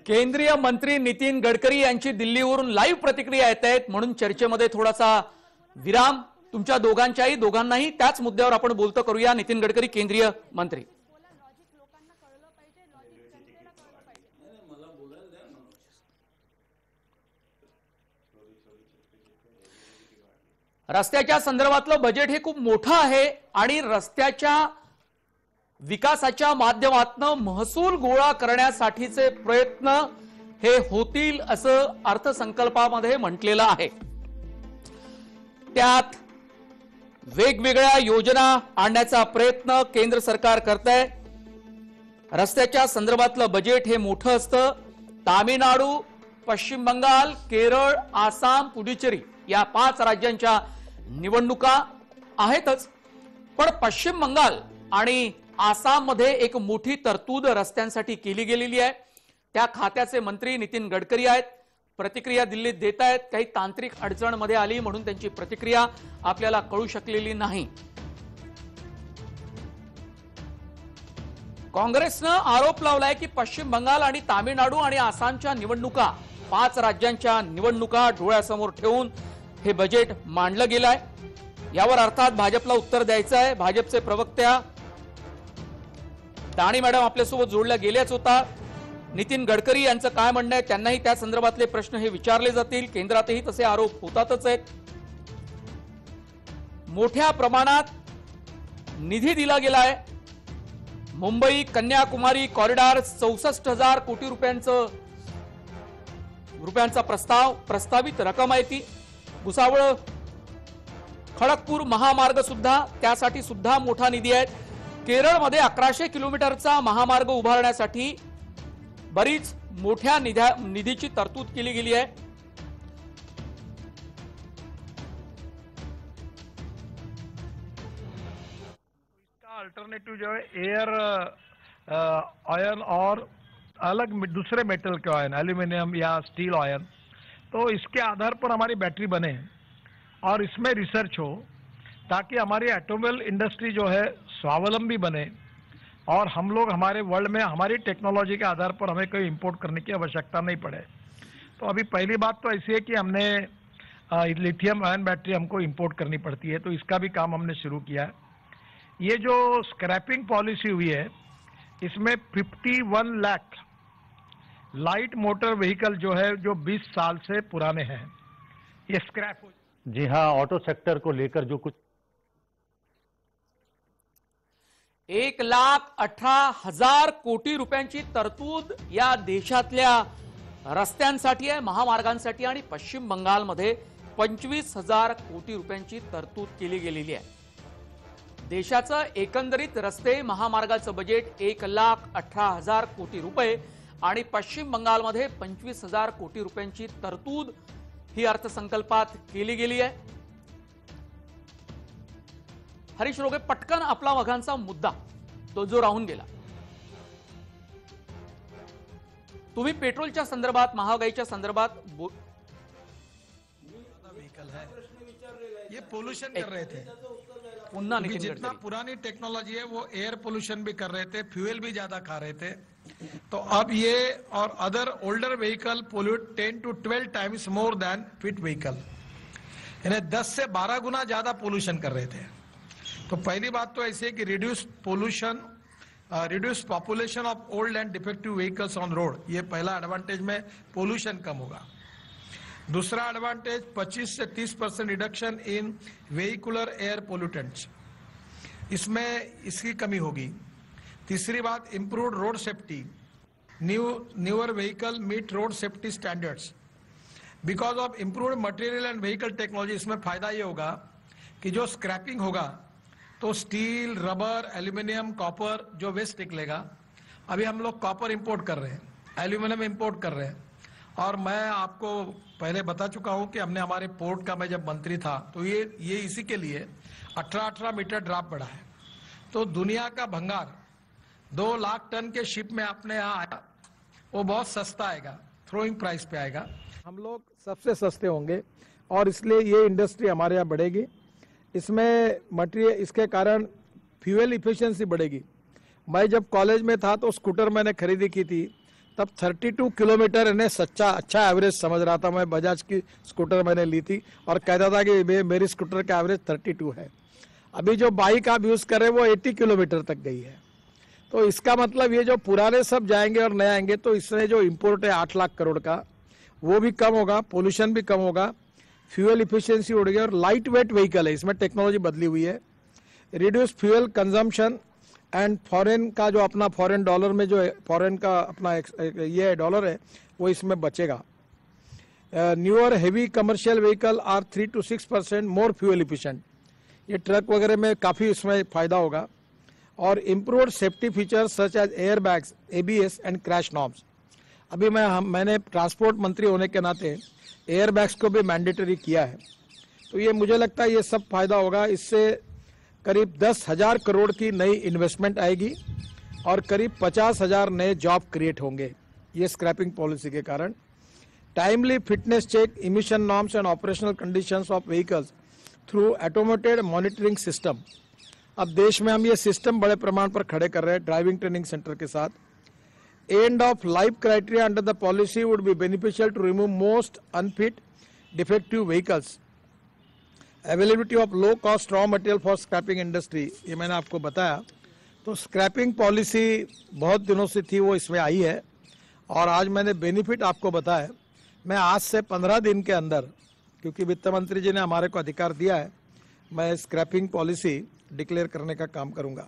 केंद्रीय मंत्री नितीन गडकरी यांची दिल्लीवरून लाईव्ह प्रतिक्रिया येत आहेत, म्हणून चर्चेमध्ये थोडासा विराम. तुमच्या दोघांनाही त्याच मुद्द्यावर आपण बोलतो करूया. नितीन गडकरी केंद्रीय मंत्री. रस्त्याच्या संदर्भातलं बजेट हे खूप मोठं आहे आणि रस्त्याच्या विकासाच्या माध्यमातून महसूल गोळा करण्यासाठीचे प्रयत्न हे होतील असं अर्थसंकल्पामध्ये म्हटलेलं आहे. त्यात वेगवेगळ्या योजना आणण्याचा प्रयत्न केंद्र सरकार करतंय. रस्त्याच्या संदर्भातलं बजेट हे मोठं असतं. तामिळनाडू, पश्चिम बंगाल, केरळ, आसाम, पुडुचेरी या 5 राज्यांच्या निवडणुका आहेतच, पण पश्चिम बंगाल आणि आसाम मध्ये एक मोठी तरतूद रस्त्यांसाठी केली गेलेली आहे. त्या खात्याचे मंत्री नितीन गडकरी आहेत. प्रतिक्रिया दिल्लीत देत आहेत. काही तांत्रिक अडचण मध्ये आली म्हणून त्यांची प्रतिक्रिया आपल्याला कळू शकलेली नाही. काँग्रेसनं आरोप लावलाय की पश्चिम बंगाल आणि तामिळनाडू आणि आसामच्या निवडणुका, 5 राज्यांच्या निवडणुका डोळ्यासमोर ठेवून हे बजेट मांडलं गेलंय. यावर अर्थात भाजपला उत्तर द्यायचं आहे. भाजपचे प्रवक्त्या दाणी मॅडम आपल्यासोबत जोडल्या गेल्याच होता. नितीन गडकरी यांचं काय म्हणणं आहे, त्यांनाही त्या संदर्भातले प्रश्न हे विचारले जातील. केंद्रातही तसे आरोप होतातच आहेत. मोठ्या प्रमाणात निधी दिला गेलाय. मुंबई कन्याकुमारी कॉरिडॉर 64,000 कोटी रुपयांचा प्रस्तावित रक्कम आहे ती. भुसावळ खडगपूर महामार्ग सुद्धा त्यासाठी सुद्धा मोठा निधी आहे. केरळमध्ये 1100 किलोमीटरचा महामार्ग उभारण्यासाठी बरीच मोठ्या निधीची तरतूद केली गेली आहे. इसका अल्टरनेटिव जो है एयर आयन और अलग दूसरे मेटल के आयन, एल्यूमिनियम या स्टील आयन, तो इसके आधार पर हमारी बैटरी बने और इसमें रिसर्च हो ताकि हमारी ऑटोमोबाइल इंडस्ट्री जो है स्वावलंबी बने और हम लोग हमारे वर्ल्ड में हमारी टेक्नोलॉजी के आधार पर हमें कोई इंपोर्ट करने की आवश्यकता नहीं पड़े. तो अभी पहली बात तो ऐसी है कि हमने लिथियम आयन बैटरी हमको इंपोर्ट करनी पड़ती है, तो इसका भी काम हमने शुरू किया है. ये जो स्क्रैपिंग पॉलिसी हुई है इसमें 51 लाख लाइट मोटर व्हीकल जो है जो 20 साल से पुराने हैं ये स्क्रैप हो. जी हाँ, ऑटो सेक्टर को लेकर जो कुछ 1,18,000 कोटी रुपयांची तरतूद या देशातल्या रस्त्यांसाठी आहे, महामार्गांसाठी. आणि पश्चिम बंगालमध्ये 25,000 कोटी रुपयांची तरतूद केली गेलेली आहे. देशाचं एकंदरीत रस्ते महामार्गाचं बजेट 1,18,000 कोटी रुपये आणि पश्चिम बंगालमध्ये 25,000 कोटी रुपयांची तरतूद ही अर्थसंकल्पात केली गेली आहे. हरीश रोगे, पटकन आपला मघांचा मुद्दा तो जो राहून गेला. तुम्ही पेट्रोलच्या संदर्भात, महागाईच्या संदर्भात व्हीकल है, ये पोल्यूशन कर रहे थे. पुन्हा जितना पुरानी टेक्नोलॉजी है वो एयर पोल्यूशन भी कर रहे थे, फ्यूल भी ज्यादा खा रहे थे. तो अब ये और other older vehicle pollute 10 to 12 times more than fit vehicle, यानी 10 से 12 गुना ज्यादा पोल्यूशन कर रहे थे. तो पहली बात तो ऐसी है कि reduce population of old and defective vehicles on road, ये पहला एडवांटेज में पोल्यूशन कम होगा. दूसरा एडवांटेज 25 से 30% reduction in vehicular air pollutants, इसमें इसकी कमी होगी. तीसरी बात, improved road safety, newer vehicle meet road safety standards because of improved material and vehicle technology. इसमें फायदा ये होगा कि जो स्क्रैपिंग होगा तो स्टील, रबर, एल्यूमिनियम, कॉपर जो वेस्ट निकलेगा. अभी हम लोग कॉपर इंपोर्ट कर रहे हैं, एल्यूमिनियम इंपोर्ट कर रहे हैं. और मैं आपको पहले बता चुका हूं कि हमने हमारे पोर्ट का, मैं जब मंत्री था तो ये इसी के लिए 18 मीटर ड्राफ्ट बढ़ा है. तो दुनिया का भंगार 2 लाख टन के शिप में अपने यहाँ आया, वो बहुत सस्ता आएगा, थ्रोइंग प्राइस पे आएगा. हम लोग सबसे सस्ते होंगे और इसलिए ये इंडस्ट्री हमारे यहाँ बढ़ेगी. इसमें मटेरियल, इसके कारण फ्यूल इफिशिएंसी बढ़ेगी. मैं जब कॉलेज में था तो स्कूटर मैंने खरीदी की थी तब 32 किलोमीटर इन्हें सच्चा अच्छा एवरेज समझ रहा था। मैं बजाज की स्कूटर मैंने ली थी और कहता था कि मेरी स्कूटर का एवरेज 32 है। अभी जो बाइक आप यूज कर रहे हैं वो 80 किलोमीटर तक गई है। तो इसका मतलब ये जो पुराने सब जाएंगे और नए आएंगे तो इसमें जो इम्पोर्ट है 8 लाख करोड़ का वो भी कम होगा, पोल्यूशन भी कम होगा, फ्यूल इफिशियंसी बढ़ेगी और लाइट वेट व्हीकल है, इसमें टेक्नोलॉजी बदली हुई है। Reduce fuel consumption and foreign का जो अपना फॉरेन डॉलर में जो फॉरेन का अपना ये डॉलर है वो इसमें बचेगा। Newer heavy commercial vehicle are 3 to 6% more fuel efficient, ये ट्रक वगैरह में काफ़ी इसमें फायदा होगा। और improved safety features such as air bags, ABS and crash norms. अभी मैंने ट्रांसपोर्ट मंत्री होने के नाते एयर बैग्स को भी मैंडेटरी किया है। तो ये मुझे लगता है ये सब फायदा होगा। इससे करीब 10,000 करोड़ की नई इन्वेस्टमेंट आएगी और करीब 50,000 नए जॉब क्रिएट होंगे ये स्क्रैपिंग पॉलिसी के कारण। Timely fitness check, emission norms and operational conditions of vehicles through automated monitoring system. अब देश में हम ये सिस्टम बड़े प्रमाण पर खड़े कर रहे हैं ड्राइविंग ट्रेनिंग सेंटर के साथ। End of life criteria under the policy would be beneficial to remove most unfit defective vehicles. Availability of low cost raw material for scrapping industry, ये मैंने आपको बताया। तो स्क्रैपिंग पॉलिसी बहुत दिनों से थी, वो इसमें आई है और आज मैंने बेनिफिट आपको बताया। मैं आज से 15 दिन के अंदर, क्योंकि वित्त मंत्री जी ने हमारे को अधिकार दिया है, मैं स्क्रैपिंग पॉलिसी डिक्लेयर करने का काम करूंगा।